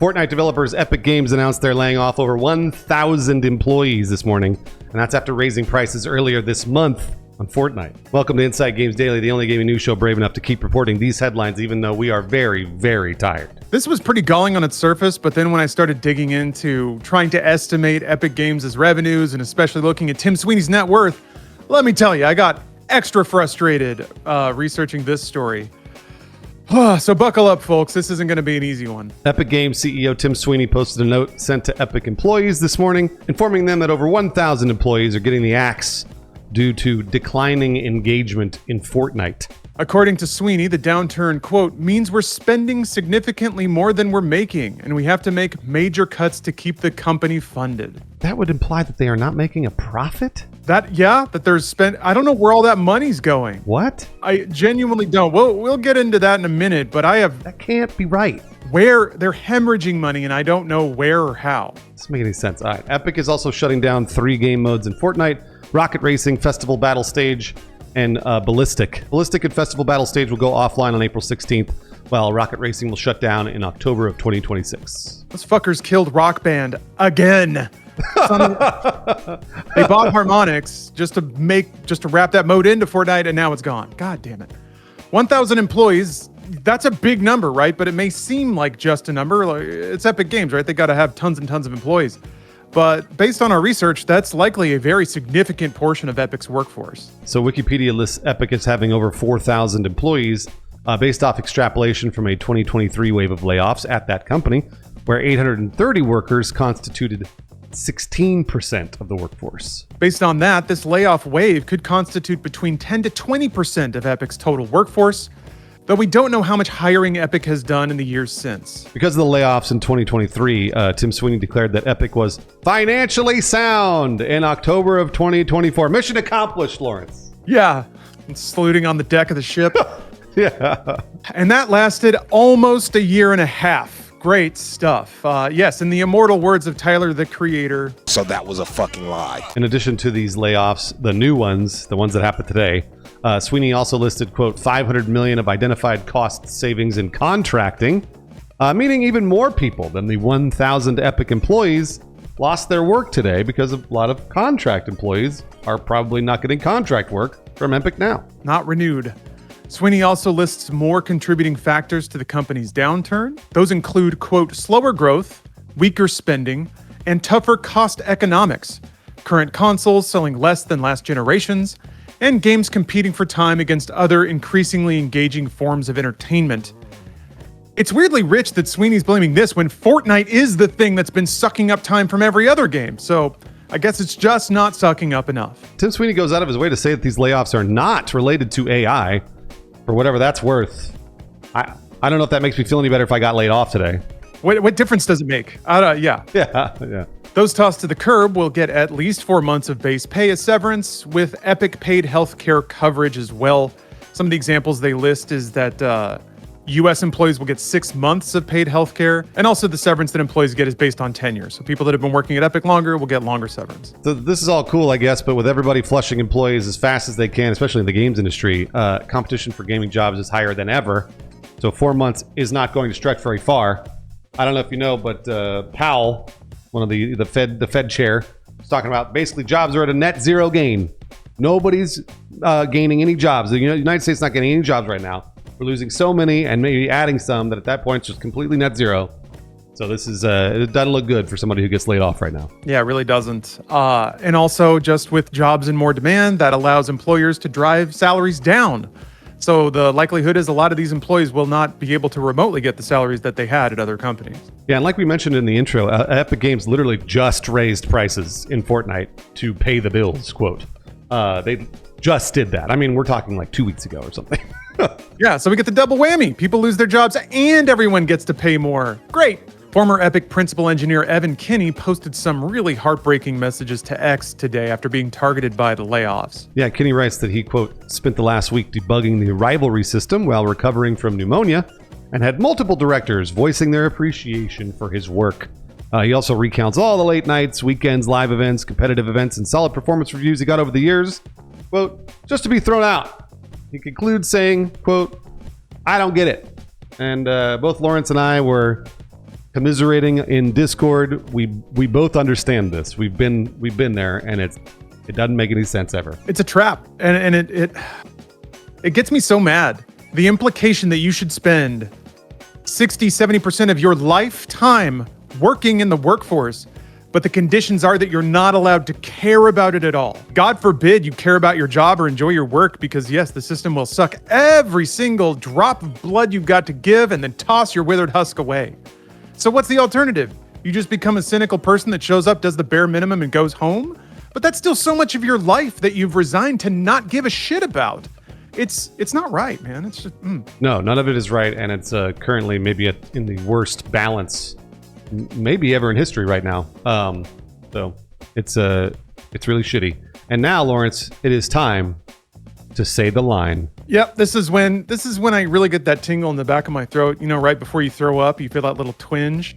Fortnite developers Epic Games announced they're laying off over 1,000 employees this morning, and that's after raising prices earlier this month on Fortnite. Welcome to Inside Games Daily, the only gaming news show brave enough to keep reporting these headlines, even though we are very, very tired. This was pretty galling on its surface, but then when I started digging into trying to estimate Epic Games' revenues and especially looking at Tim Sweeney's net worth, let me tell you, I got extra frustrated researching this story. So buckle up, folks. This isn't going to be an easy one. Epic Games CEO Tim Sweeney posted a note sent to Epic employees this morning, informing them that over 1,000 employees are getting the axe due to declining engagement in Fortnite. According to Sweeney, the downturn, quote, means we're spending significantly more than we're making, and we have to make major cuts to keep the company funded. That would imply that they are not making a profit? That there's I don't know where all that money's going. What? I genuinely don't. We'll get into that in a minute, but That can't be right. Where they're hemorrhaging money, and I don't know where or how. Doesn't make any sense. All right. Epic is also shutting down 3 game modes in Fortnite: Rocket Racing, Festival Battle Stage, and Ballistic. Ballistic and Festival Battle Stage will go offline on April 16th, while Rocket Racing will shut down in October of 2026. Those fuckers killed Rock Band again. They bought Harmonix just to wrap that mode into Fortnite, and now it's gone. God damn it. 1,000 employees, that's a big number, right? But it may seem like just a number. It's Epic Games, right? They got to have tons and tons of employees. But based on our research, that's likely a very significant portion of Epic's workforce. So Wikipedia lists Epic as having over 4,000 employees, based off extrapolation from a 2023 wave of layoffs at that company, where 830 workers constituted 16% of the workforce. Based on that, this layoff wave could constitute between 10 to 20% of Epic's total workforce, though we don't know how much hiring Epic has done in the years since. Because of the layoffs in 2023, Tim Sweeney declared that Epic was financially sound in October of 2024. Mission accomplished, Lawrence. Yeah, and saluting on the deck of the ship. Yeah. And that lasted almost a year and a half. Great stuff. Yes, in the immortal words of Tyler, the Creator. So that was a fucking lie. In addition to these layoffs, the new ones, the ones that happened today, Sweeney also listed, quote, $500 million of identified cost savings in contracting, meaning even more people than the 1,000 Epic employees lost their work today because a lot of contract employees are probably not getting contract work from Epic now. Not renewed. Sweeney also lists more contributing factors to the company's downturn. Those include, quote, slower growth, weaker spending, and tougher cost economics, current consoles selling less than last generations, and games competing for time against other increasingly engaging forms of entertainment. It's weirdly rich that Sweeney's blaming this when Fortnite is the thing that's been sucking up time from every other game, so I guess it's just not sucking up enough. Tim Sweeney goes out of his way to say that these layoffs are not related to AI, for whatever that's worth. I don't know if that makes me feel any better if I got laid off today. What difference does it make? Yeah. Those tossed to the curb will get at least 4 months of base pay as severance, with Epic paid healthcare coverage as well. Some of the examples they list is that U.S. employees will get 6 months of paid healthcare, and also the severance that employees get is based on tenure. So people that have been working at Epic longer will get longer severance. So this is all cool, I guess, but with everybody flushing employees as fast as they can, especially in the games industry, competition for gaming jobs is higher than ever. So 4 months is not going to stretch very far. I don't know if you know, but Powell, one of the Fed chair, was talking about basically jobs are at a net zero gain. Nobody's gaining any jobs. The United States is not getting any jobs right now. We're losing so many and maybe adding some that at that point it's just completely net zero. So this is it doesn't look good for somebody who gets laid off right now. Yeah, it really doesn't. And also just with jobs in more demand, that allows employers to drive salaries down. So the likelihood is a lot of these employees will not be able to remotely get the salaries that they had at other companies. Yeah, and like we mentioned in the intro, Epic Games literally just raised prices in Fortnite to pay the bills, quote. They just did that. I mean, we're talking like 2 weeks ago or something. Yeah, so we get the double whammy. People lose their jobs and everyone gets to pay more. Great. Former Epic principal engineer Evan Kinney posted some really heartbreaking messages to X today after being targeted by the layoffs. Yeah, Kinney writes that he, quote, spent the last week debugging the rivalry system while recovering from pneumonia and had multiple directors voicing their appreciation for his work. He also recounts all the late nights, weekends, live events, competitive events, and solid performance reviews he got over the years, quote, just to be thrown out. He concludes saying, quote, I don't get it. And both Lawrence and I were commiserating in Discord. We both understand this. We've been there, and it doesn't make any sense ever. It's a trap, and it gets me so mad. The implication that you should spend 60-70% of your lifetime working in the workforce, but the conditions are that you're not allowed to care about it at all. God forbid you care about your job or enjoy your work, because yes, the system will suck every single drop of blood you've got to give and then toss your withered husk away. So what's the alternative? You just become a cynical person that shows up, does the bare minimum, and goes home? But that's still so much of your life that you've resigned to not give a shit about. It's not right, man. It's just No, none of it is right, and it's currently maybe in the worst balance maybe ever in history right now. So it's really shitty. And now, Lawrence, it is time to say the line. Yep, this is when I really get that tingle in the back of my throat. You know, right before you throw up, you feel that little twinge.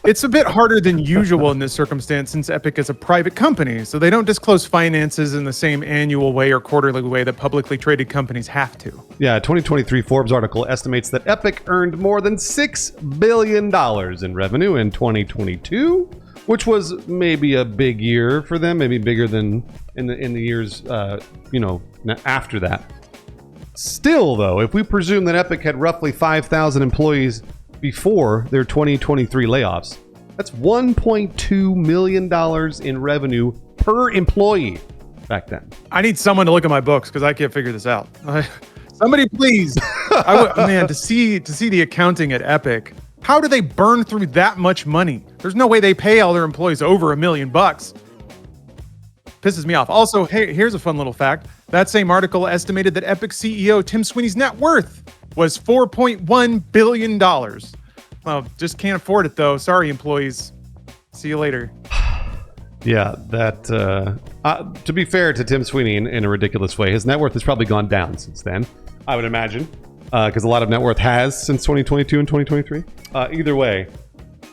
It's a bit harder than usual in this circumstance since Epic is a private company, so they don't disclose finances in the same annual way or quarterly way that publicly traded companies have to. Yeah, a 2023 Forbes article estimates that Epic earned more than $6 billion in revenue in 2022, which was maybe a big year for them, maybe bigger than in the years after that. Still, though, if we presume that Epic had roughly 5,000 employees before their 2023 layoffs, that's $1.2 million in revenue per employee back then. I need someone to look at my books because I can't figure this out. Somebody please. Man, to see the accounting at Epic, how do they burn through that much money? There's no way they pay all their employees over $1 million. Pisses me off. Also, hey, here's a fun little fact. That same article estimated that Epic CEO Tim Sweeney's net worth was $4.1 billion. Well, just can't afford it, though. Sorry, employees. See you later. Yeah, that, to be fair to Tim Sweeney in a ridiculous way, his net worth has probably gone down since then, I would imagine, because a lot of net worth has since 2022 and 2023. Either way,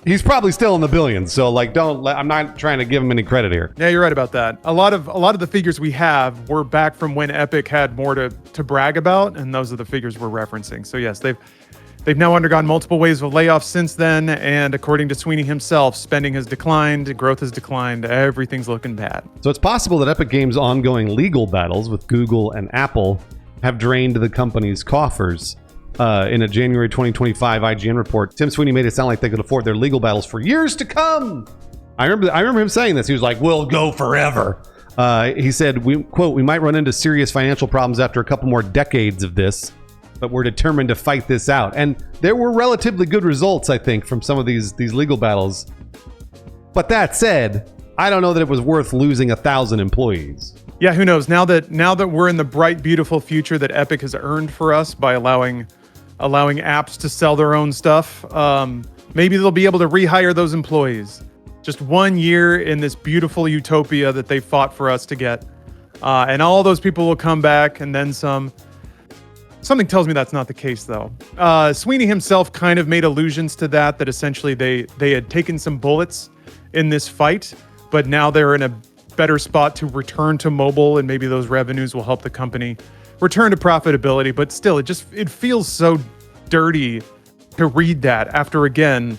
he's probably still in the billions, so I'm not trying to give him any credit here. Yeah, you're right about that. A lot of the figures we have were back from when Epic had more to brag about, and those are the figures we're referencing. So yes, they've now undergone multiple waves of layoffs since then, and according to Sweeney himself, spending has declined, growth has declined, everything's looking bad. So it's possible that Epic Games' ongoing legal battles with Google and Apple have drained the company's coffers. In a January 2025 IGN report, Tim Sweeney made it sound like they could afford their legal battles for years to come. I remember him saying this. He was like, "We'll go forever." He said, "We might run into serious financial problems after a couple more decades of this, but we're determined to fight this out." And there were relatively good results, I think, from some of these legal battles. But that said, I don't know that it was worth losing 1,000 employees. Yeah, who knows? Now that we're in the bright, beautiful future that Epic has earned for us by allowing apps to sell their own stuff, maybe they'll be able to rehire those employees. Just 1 year in this beautiful utopia that they fought for us to get. And all those people will come back and then some. Something tells me that's not the case, though. Sweeney himself kind of made allusions to that essentially they had taken some bullets in this fight, but now they're in a better spot to return to mobile, and maybe those revenues will help the company return to profitability. But still, it feels so dirty to read that after, again,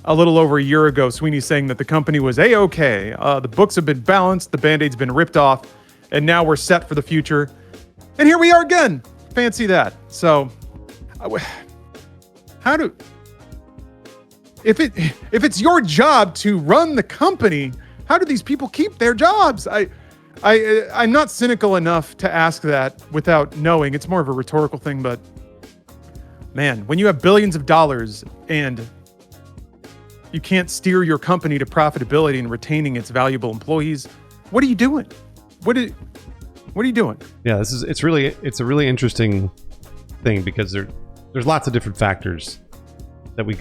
a little over a year ago, Sweeney saying that the company was A-okay. The books have been balanced, the Band-Aid's been ripped off, and now we're set for the future. And here we are again. Fancy that. So, if it's your job to run the company, how do these people keep their jobs? I'm not cynical enough to ask that without knowing. It's more of a rhetorical thing, but man, when you have billions of dollars and you can't steer your company to profitability and retaining its valuable employees, what are you doing? What are you doing? Yeah, it's a really interesting thing because there's lots of different factors that we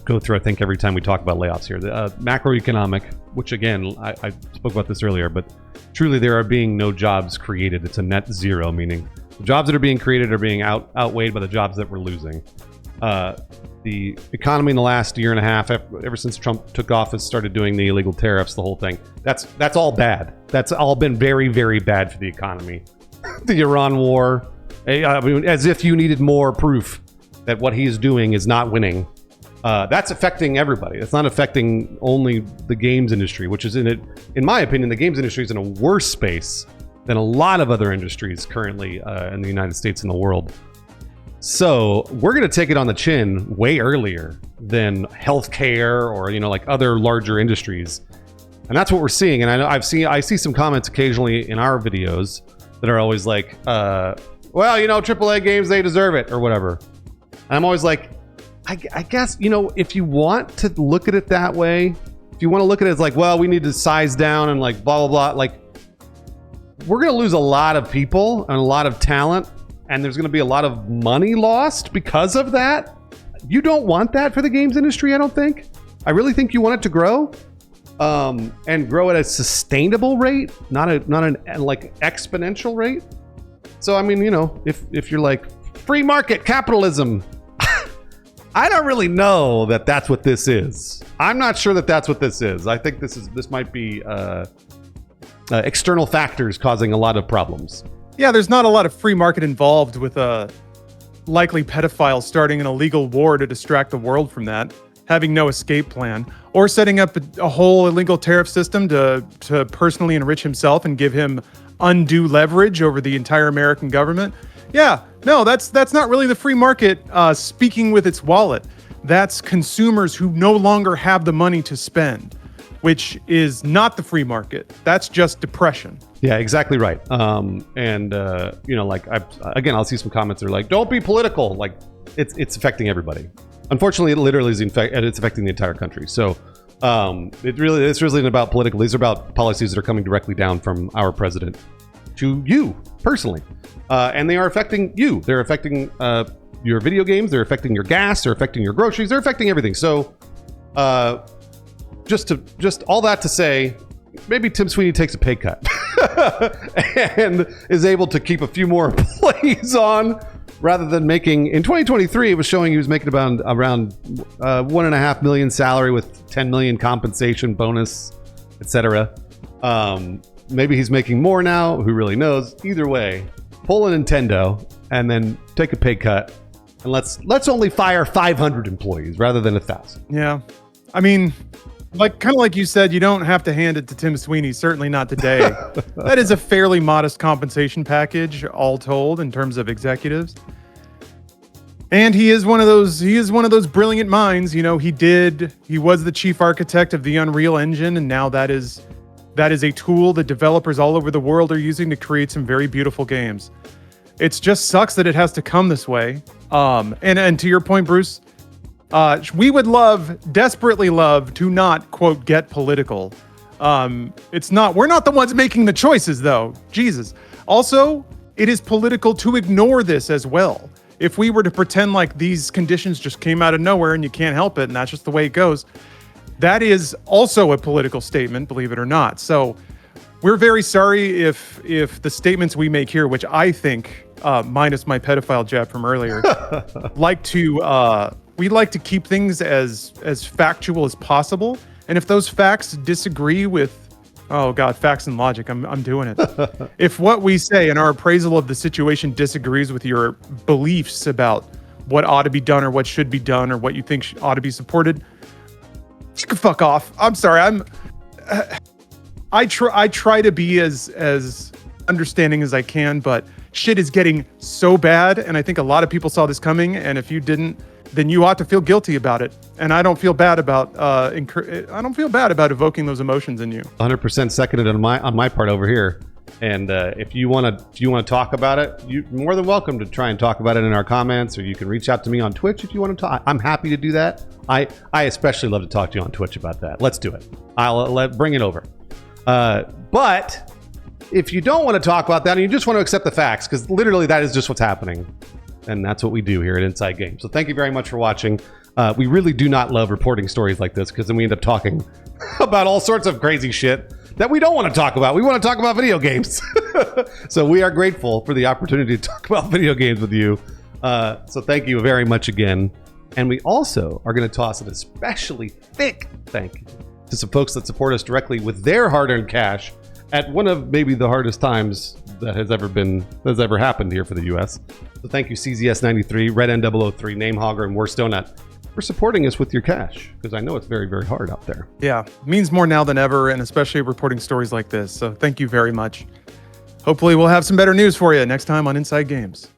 go through, I think, every time we talk about layoffs here. The macroeconomic, which again, I spoke about this earlier, but truly there are being no jobs created. It's a net zero, meaning the jobs that are being created are being outweighed by the jobs that we're losing. The economy in the last year and a half, ever since Trump took office, started doing the illegal tariffs, the whole thing. That's all bad. That's all been very, very bad for the economy. The Iran war, as if you needed more proof that what he is doing is not winning. That's affecting everybody. It's not affecting only the games industry, which is in my opinion, the games industry is in a worse space than a lot of other industries currently in the United States and the world. So we're going to take it on the chin way earlier than healthcare or, like other larger industries. And that's what we're seeing. And I see some comments occasionally in our videos that are always like, well, AAA games, they deserve it or whatever. And I'm always like, I guess, if you want to look at it that way, if you want to look at it as like, well, we need to size down and like blah, blah, blah, like we're going to lose a lot of people and a lot of talent. And there's going to be a lot of money lost because of that. You don't want that for the games industry, I don't think. I really think you want it to grow, and grow at a sustainable rate, not an like exponential rate. So I mean, if you're like free market capitalism, I don't really know that that's what this is. I'm not sure that that's what this is. I think this might be external factors causing a lot of problems. Yeah, there's not a lot of free market involved with a likely pedophile starting an illegal war to distract the world from that, having no escape plan, or setting up a whole illegal tariff system to personally enrich himself and give him undue leverage over the entire American government. Yeah, no, that's not really the free market speaking with its wallet. That's consumers who no longer have the money to spend, which is not the free market. That's just depression. Yeah, exactly right. I'll see some comments that are like, "Don't be political." Like, it's affecting everybody. Unfortunately, it literally is it's affecting the entire country. So, it's really not about political. These are about policies that are coming directly down from our president to you personally, and they are affecting you. They're affecting your video games. They're affecting your gas. They're affecting your groceries. They're affecting everything. So, just all that to say, maybe Tim Sweeney takes a pay cut and is able to keep a few more employees on rather than making, in 2023, it was showing he was making around $1.5 million salary with 10 million compensation bonus, etc. Maybe he's making more now. Who really knows? Either way, pull a Nintendo and then take a pay cut, and let's only fire 500 employees rather than 1,000. Yeah, I mean, kind of like you said, you don't have to hand it to Tim Sweeney, certainly not today. That is a fairly modest compensation package, all told, in terms of executives. And he is one of those brilliant minds. He was the chief architect of the Unreal Engine, and now that is a tool that developers all over the world are using to create some very beautiful games. It just sucks that it has to come this way. And to your point, Bruce, we would desperately love to not, quote, get political. We're not the ones making the choices, though. Jesus. Also, it is political to ignore this as well. If we were to pretend like these conditions just came out of nowhere and you can't help it and that's just the way it goes, that is also a political statement, believe it or not. So we're very sorry if the statements we make here, which I think, minus my pedophile jab from earlier, we like to keep things as factual as possible. And if those facts disagree with, facts and logic, I'm doing it. If what we say and our appraisal of the situation disagrees with your beliefs about what ought to be done or what should be done or what you think ought to be supported, you can fuck off. I'm sorry. I try to be as understanding as I can, but shit is getting so bad, and I think a lot of people saw this coming. And if you didn't, then you ought to feel guilty about it. And I don't feel bad about evoking those emotions in you. 100% seconded on my part over here. And if you want to talk about it, you're more than welcome to try and talk about it in our comments, or you can reach out to me on Twitch if you want to talk. I'm happy to do that. I especially love to talk to you on Twitch about that. Let's do it. Bring it over. But if you don't want to talk about that and you just want to accept the facts, because literally that is just what's happening. And that's what we do here at Inside Games. So thank you very much for watching. We really do not love reporting stories like this, because then we end up talking about all sorts of crazy shit that we don't want to talk about. We want to talk about video games. So we are grateful for the opportunity to talk about video games with you. So thank you very much again. And we also are going to toss an especially thick thank you to some folks that support us directly with their hard-earned cash at one of maybe the hardest times that has ever happened here for the U.S. So thank you, CZS93, Red N003, Namehogger, and Worst Donut. for supporting us with your cash, because I know it's very, very hard out there. Yeah, means more now than ever, and especially reporting stories like this. So thank you very much. Hopefully we'll have some better news for you next time on Inside Games.